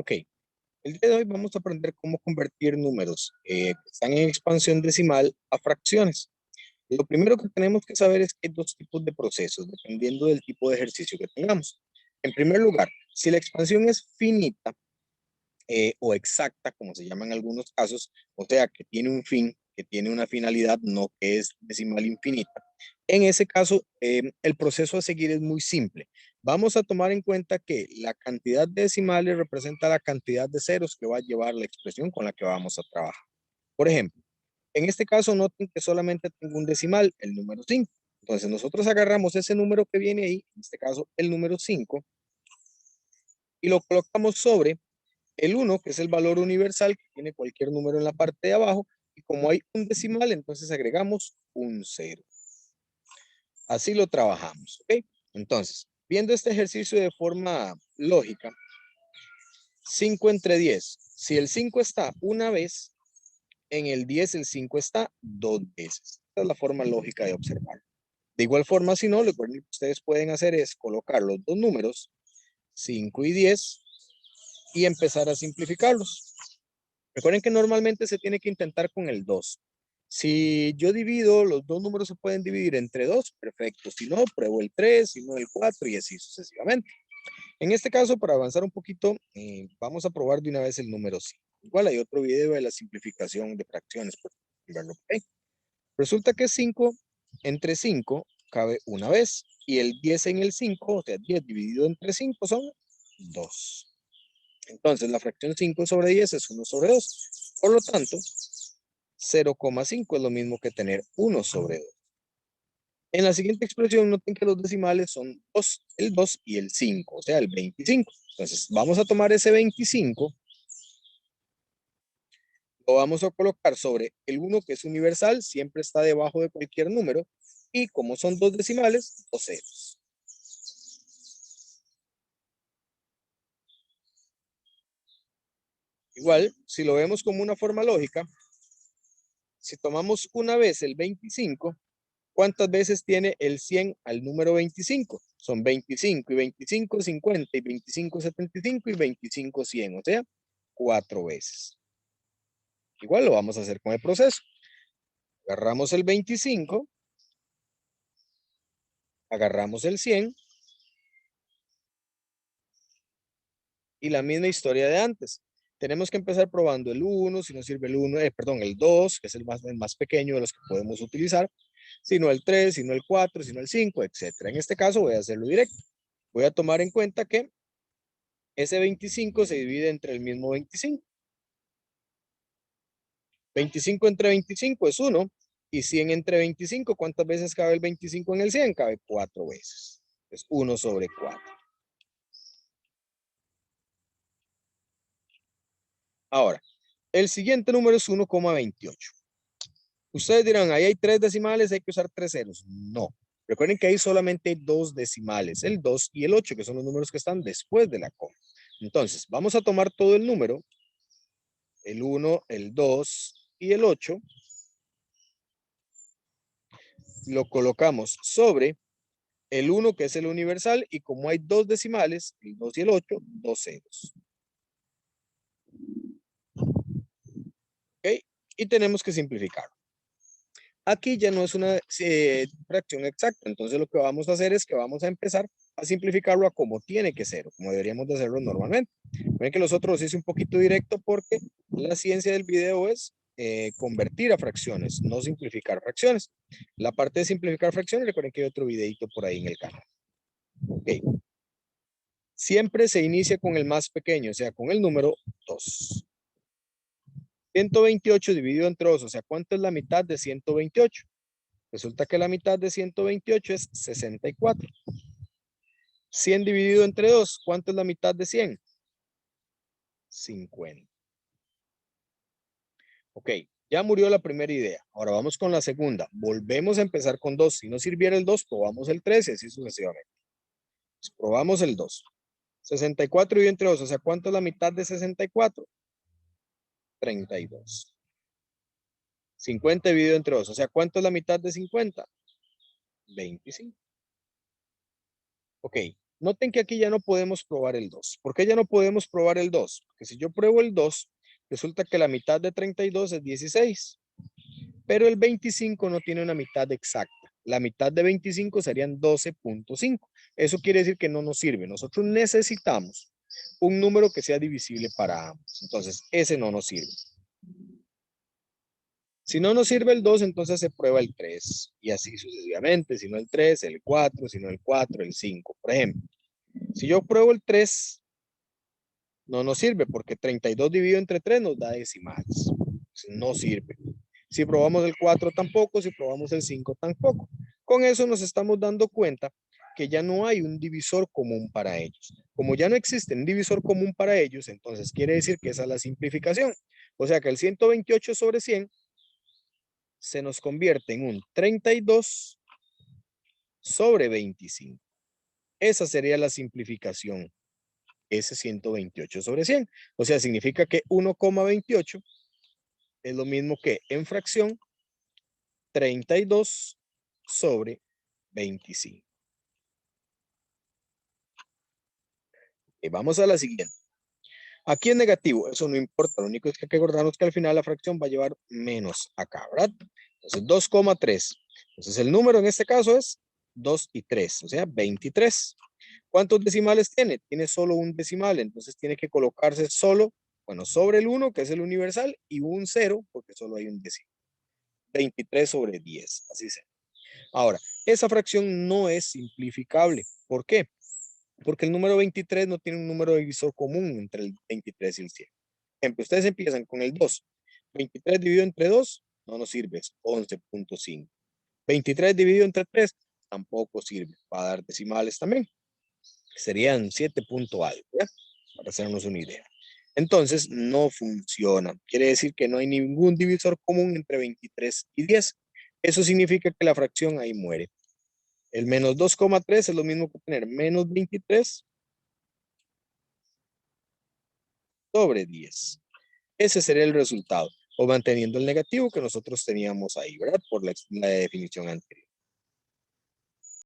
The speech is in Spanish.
Ok, el día de hoy vamos a aprender cómo convertir números que están en expansión decimal a fracciones. Lo primero que tenemos que saber es que hay dos tipos de procesos, dependiendo del tipo de ejercicio que tengamos. En primer lugar, si la expansión es finita o exacta, como se llama en algunos casos, o sea, que tiene un fin, que tiene una finalidad, no que es decimal infinita. En ese caso, el proceso a seguir es muy simple. Vamos a tomar en cuenta que la cantidad de decimales representa la cantidad de ceros que va a llevar la expresión con la que vamos a trabajar. Por ejemplo, en este caso noten que solamente tengo un decimal, el número 5. Entonces nosotros agarramos ese número que viene ahí, en este caso el número 5, y lo colocamos sobre el 1, que es el valor universal que tiene cualquier número en la parte de abajo, y como hay un decimal, entonces agregamos un 0. Así lo trabajamos, ¿ok? Entonces, viendo este ejercicio de forma lógica, 5 entre 10. Si el 5 está una vez, en el 10 el 5 está dos veces. Esta es la forma lógica de observar. De igual forma, si no, lo que ustedes pueden hacer es colocar los dos números, 5 y 10, y empezar a simplificarlos. Recuerden que normalmente se tiene que intentar con el 2. Si yo divido, los dos números se pueden dividir entre 2, perfecto. Si no, pruebo el 3, si no el 4 y así sucesivamente. En este caso, para avanzar un poquito, vamos a probar de una vez el número 5. Igual hay otro video de la simplificación de fracciones, por verlo por ahí. Resulta que 5 entre 5 cabe una vez y el 10 en el 5, o sea, 10 dividido entre 5 son 2. Entonces, la fracción 5 sobre 10 es 1 sobre 2. Por lo tanto, 0,5 es lo mismo que tener 1 sobre 2. En la siguiente expresión, noten que los decimales son 2, el 2 y el 5, o sea, el 25. Entonces, vamos a tomar ese 25, lo vamos a colocar sobre el 1, que es universal, siempre está debajo de cualquier número, y como son dos decimales, dos ceros. Igual, si lo vemos como una forma lógica, si tomamos una vez el 25, ¿cuántas veces tiene el 100 al número 25? Son 25 y 25, 50 y 25, 75 y 25, 100, o sea, 4 veces. Igual lo vamos a hacer con el proceso. Agarramos el 25, agarramos el 100 y la misma historia de antes. Tenemos que empezar probando el 1, si no sirve el 1, perdón, el 2, que es el más pequeño de los que podemos utilizar, si no el 3, si no el 4, si no el 5, etc. En este caso voy a hacerlo directo. Voy a tomar en cuenta que ese 25 se divide entre el mismo 25. 25 entre 25 es 1. Y 100 entre 25, ¿cuántas veces cabe el 25 en el 100? Cabe 4 veces. Es 1 sobre 4. Ahora, el siguiente número es 1,28. Ustedes dirán, ahí hay 3 decimales, hay que usar 3 ceros. No. Recuerden que ahí solamente hay 2 decimales, el 2 y el 8, que son los números que están después de la coma. Entonces, vamos a tomar todo el número, el 1, el 2 y el 8, lo colocamos sobre el 1, que es el universal, y como hay 2 decimales, el 2 y el 8, 2 ceros. ¿Ok? Y tenemos que simplificar. Aquí ya no es una fracción exacta, entonces lo que vamos a hacer es que vamos a empezar a simplificarlo a como tiene que ser, como deberíamos de hacerlo normalmente. Ven que los otros hice un poquito directo porque la ciencia del video es convertir a fracciones, no simplificar fracciones. La parte de simplificar fracciones, recuerden que hay otro videito por ahí en el canal. Ok. Siempre se inicia con el más pequeño, o sea, con el número 2. 128 dividido entre 2, o sea, ¿cuánto es la mitad de 128? Resulta que la mitad de 128 es 64. 100 dividido entre 2, ¿cuánto es la mitad de 100? 50. Ok, ya murió la primera idea. Ahora vamos con la segunda. Volvemos a empezar con 2. Si no sirviera el 2, probamos el 3 y así sucesivamente. Pues probamos el 2. 64 dividido entre 2, o sea, ¿cuánto es la mitad de 64? 32. 50 dividido entre 2, o sea, ¿cuánto es la mitad de 50? 25. Ok, Noten que aquí ya no podemos probar el 2. ¿Por qué ya no podemos probar el 2? Porque si yo pruebo el 2, resulta que la mitad de 32 es 16. Pero el 25 no tiene una mitad exacta. La mitad de 25 serían 12.5. Eso quiere decir que no nos sirve. Nosotros necesitamos un número que sea divisible para ambos. Entonces, ese no nos sirve. Si no nos sirve el 2, entonces se prueba el 3. Y así sucesivamente. Si no el 3, el 4. Si no el 4, el 5. Por ejemplo, si yo pruebo el 3, no nos sirve porque 32 dividido entre 3 nos da decimales. No sirve. Si probamos el 4 tampoco, si probamos el 5 tampoco. Con eso nos estamos dando cuenta que ya no hay un divisor común para ellos. Como ya no existe un divisor común para ellos, entonces quiere decir que esa es la simplificación. O sea que el 128 sobre 100 se nos convierte en un 32 sobre 25. Esa sería la simplificación, ese 128 sobre 100. O sea, significa que 1,28 es lo mismo que en fracción 32 sobre 25. Y vamos a la siguiente. Aquí es negativo, eso no importa, lo único es que hay que acordarnos que al final la fracción va a llevar menos acá, ¿verdad? Entonces 2,3. Entonces el número en este caso es 2 y 3, o sea, 23. ¿Cuántos decimales tiene? Tiene solo un decimal, entonces tiene que colocarse solo, bueno, sobre el 1, que es el universal, y un 0, porque solo hay un decimal. 23 sobre 10, así sea. Ahora, esa fracción no es simplificable. ¿Por qué? Porque el número 23 no tiene un número divisor común entre el 23 y el 100. Por ejemplo, ustedes empiezan con el 2. 23 dividido entre 2 no nos sirve, es 11.5. 23 dividido entre 3 tampoco sirve, va a dar decimales también. Serían 7 punto algo, ¿ya? Para hacernos una idea. Entonces, no funciona. Quiere decir que no hay ningún divisor común entre 23 y 10. Eso significa que la fracción ahí muere. El menos 2,3 es lo mismo que tener menos 23 sobre 10. Ese sería el resultado, o manteniendo el negativo que nosotros teníamos ahí, ¿verdad? Por la definición anterior.